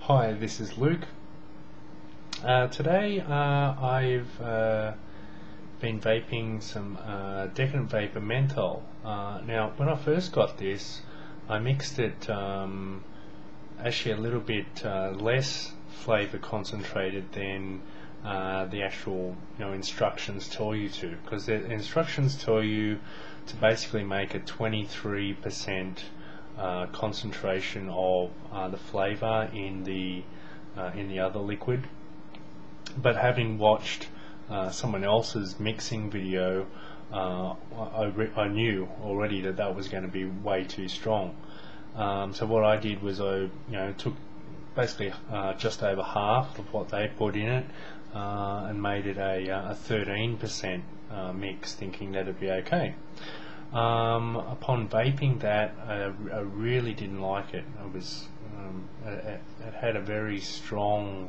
Hi, this is Luke. Today I've been vaping some Decadent Vapour Menthol. Now when I first got this, I mixed it actually a little bit less flavour concentrated than the actual instructions tell you to, because the instructions tell you to basically make a 23% concentration of the flavour in the other liquid. But having watched someone else's mixing video, I knew already that that was going to be way too strong. So what I did was I took basically just over half of what they put in it and made it a 13% mix, thinking that it'd be okay. Upon vaping that, I really didn't like it. It had a very strong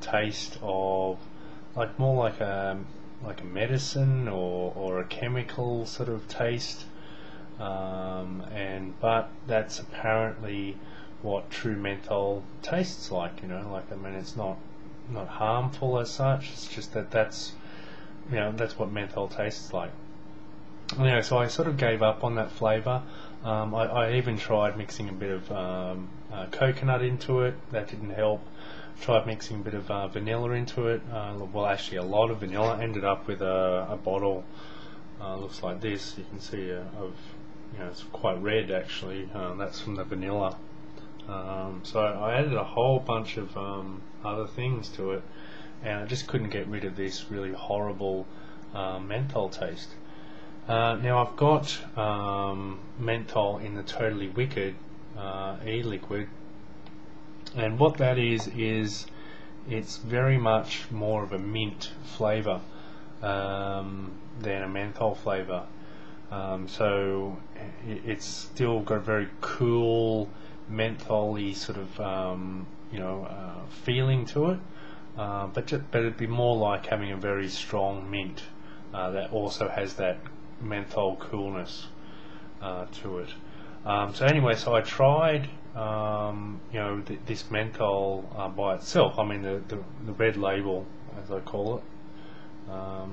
taste of more like a medicine or a chemical sort of taste, but that's apparently what true menthol tastes like. It's not harmful as such. It's just that's what menthol tastes like. So I sort of gave up on that flavour. I even tried mixing a bit of coconut into it. That didn't help. Tried mixing a bit of vanilla into it. Well, actually a lot of vanilla. Ended up with a bottle looks like this. You can see it's quite red actually. That's from the vanilla. So I added a whole bunch of other things to it, and I just couldn't get rid of this really horrible menthol taste. Now I've got menthol in the Totally Wicked e-liquid, and what that is it's very much more of a mint flavour than a menthol flavour. So it's still got a very cool mentholy sort of feeling to it, but it'd be more like having a very strong mint that also has that menthol coolness to it. So I tried this menthol by itself. I mean the red label, as I call it, I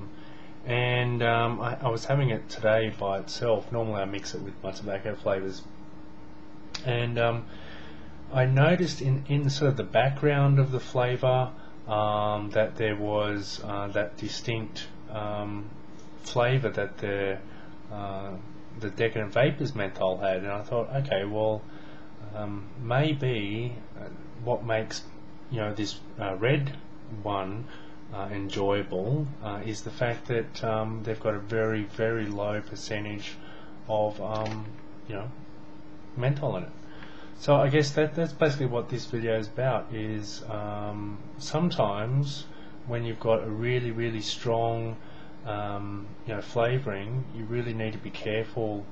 was having it today by itself. Normally I mix it with my tobacco flavours, and I noticed in sort of the background of the flavour that there was that distinct flavour that the Decadent Vapours menthol had, and I thought, okay, well, maybe what makes this red one enjoyable is the fact that they've got a very, very low percentage of menthol in it. So I guess that's basically what this video is about. Is sometimes when you've got a really, really strong flavouring, you really need to be careful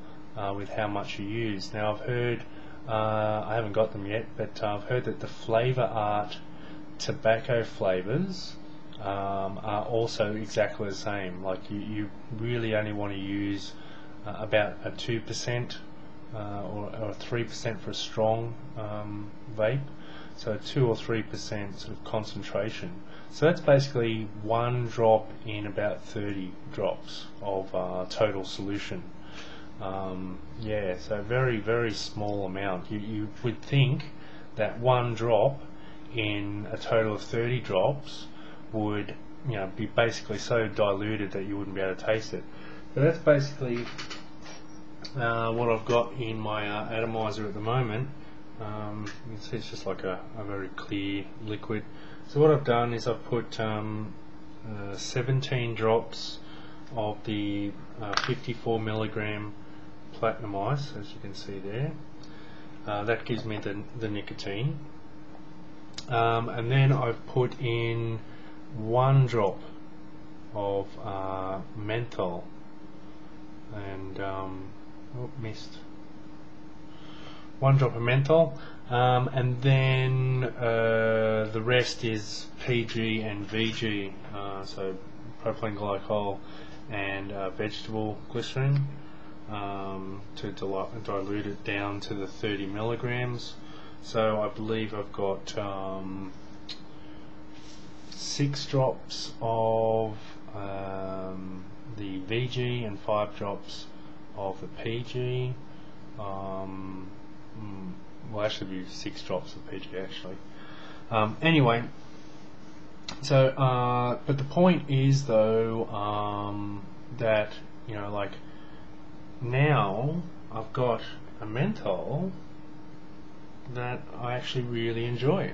with how much you use. Now I've heard, I haven't got them yet, but I've heard that the Flavour Art tobacco flavours are also exactly the same. Like you really only want to use about a 2% or 3% for a strong vape, so 2 or 3% sort of concentration. So that's basically 1 drop in about 30 drops of total solution. So very, very small amount. You would think that 1 drop in a total of 30 drops would be basically so diluted that you wouldn't be able to taste it. So that's basically what I've got in my atomizer at the moment. You can see it's just like a very clear liquid. So what I've done is I've put 17 drops of the 54 milligram platinum ice, as you can see there. That gives me the nicotine. And then I've put in 1 drop of menthol, and missed 1 drop of menthol, and then the rest is PG and VG, so propylene glycol and vegetable glycerin, to dilute it down to the 30 milligrams. So I believe I've got 6 drops of the VG and 5 drops of the PG. Well, actually, be 6 drops of PG actually. Anyway, so but the point is though that, you know, like now I've got a menthol that I actually really enjoy.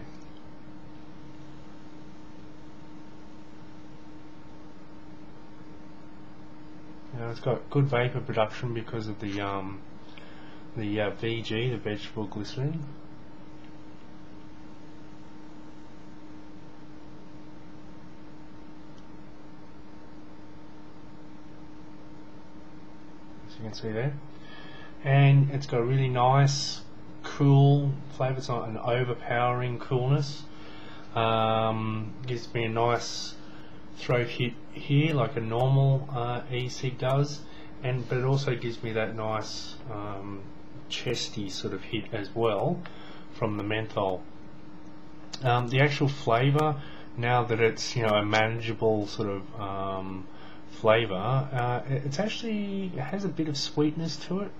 You know, it's got good vapor production because of the VG, the vegetable glycerin. As you can see there, and it's got a really nice, cool flavour. It's not an overpowering coolness. Gives me a nice throat hit here, like a normal e-cig does, but it also gives me that nice chesty sort of hit as well from the menthol. The actual flavour, now that it's, you know, a manageable sort of flavour, it has a bit of sweetness to it.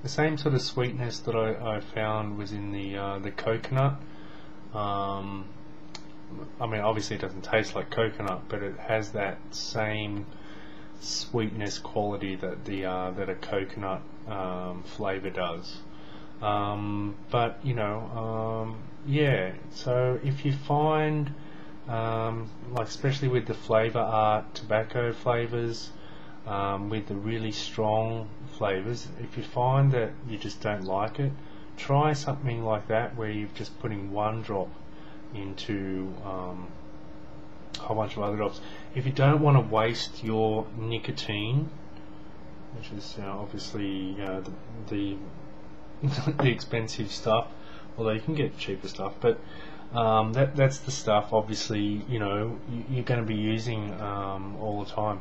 The same sort of sweetness that I found was in the coconut. I mean, obviously it doesn't taste like coconut, but it has that same sweetness quality that that a coconut flavour does. But you know, yeah. So if you find, like especially with the flavour art tobacco flavours, with the really strong flavours, if you find that you just don't like it, try something like that where you're just putting 1 drop into a whole bunch of other drops. If you don't want to waste your nicotine, which is, you know, obviously, you know, the expensive stuff, although you can get cheaper stuff, but that's the stuff obviously, you know, you're going to be using all the time.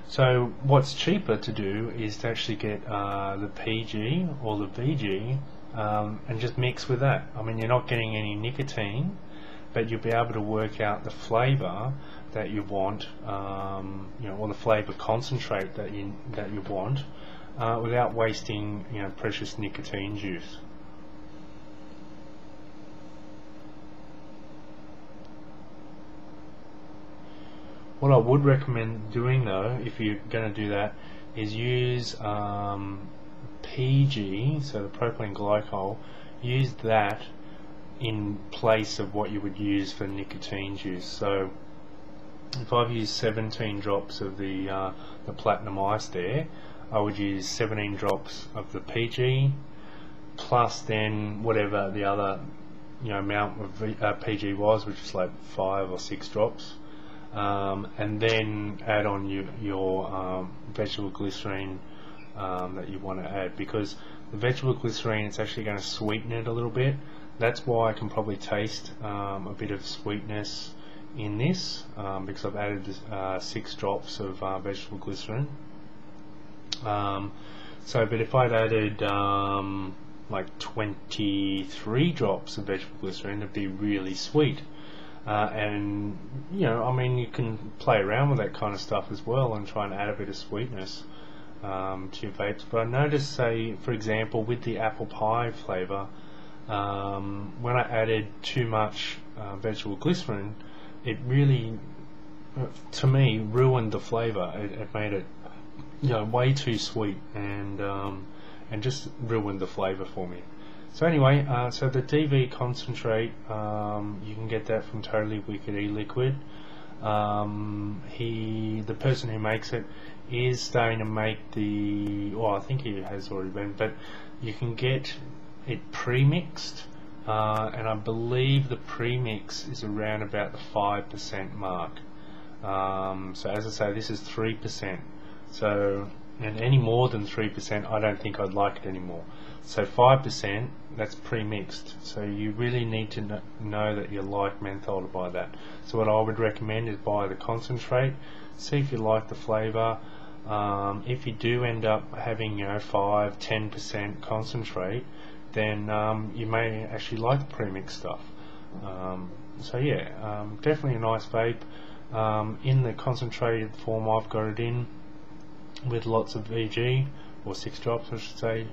So what's cheaper to do is to actually get the PG or the VG and just mix with that. I mean, you're not getting any nicotine, but you'll be able to work out the flavour that you want, you know, or the flavour concentrate that you want, without wasting, you know, precious nicotine juice. What I would recommend doing though, if you're going to do that, is use PG, so the propylene glycol. Use that in place of what you would use for nicotine juice. So if I've used 17 drops of the platinum ice there, I would use 17 drops of the PG plus then whatever the other, you know, amount of PG was, which is like 5 or 6 drops. And then add on your vegetable glycerine that you want to add, because the vegetable glycerine, it's actually going to sweeten it a little bit. That's why I can probably taste a bit of sweetness in this, because I've added 6 drops of vegetable glycerine. But if I'd added like 23 drops of vegetable glycerine, it'd be really sweet. And you know, I mean, you can play around with that kind of stuff as well and try and add a bit of sweetness to your vapes. But I noticed, say for example, with the apple pie flavour, when I added too much vegetable glycerin, it really, to me, ruined the flavour. It made it, you know, way too sweet, and just ruined the flavour for me. So anyway, so the DV concentrate, you can get that from Totally Wicked E-Liquid. The person who makes it is starting to make the, well, I think he has already been, but you can get it pre-mixed, and I believe the pre-mix is around about the 5% mark. So as I say, this is 3%. So, and any more than 3%, I don't think I'd like it anymore. So 5%, that's pre-mixed. So you really need to know that you like menthol to buy that. So what I would recommend is buy the concentrate, see if you like the flavour, If you do end up having 5-10% concentrate, then you may actually like the premix stuff. So yeah, definitely a nice vape. In the concentrated form I've got it in, with lots of VG, or 6 drops I should say.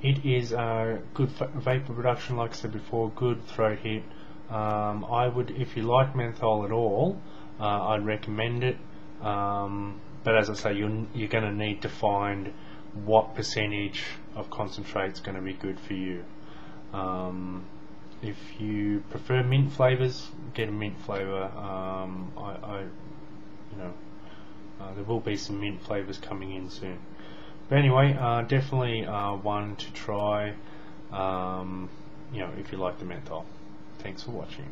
It is a good vapor production, like I said before, good throat hit. I would, if you like menthol at all, I'd recommend it. But as I say, you're going to need to find what percentage of concentrate is going to be good for you. If you prefer mint flavors, get a mint flavor. There will be some mint flavors coming in soon. But anyway, definitely one to try. If you like the menthol. Thanks for watching.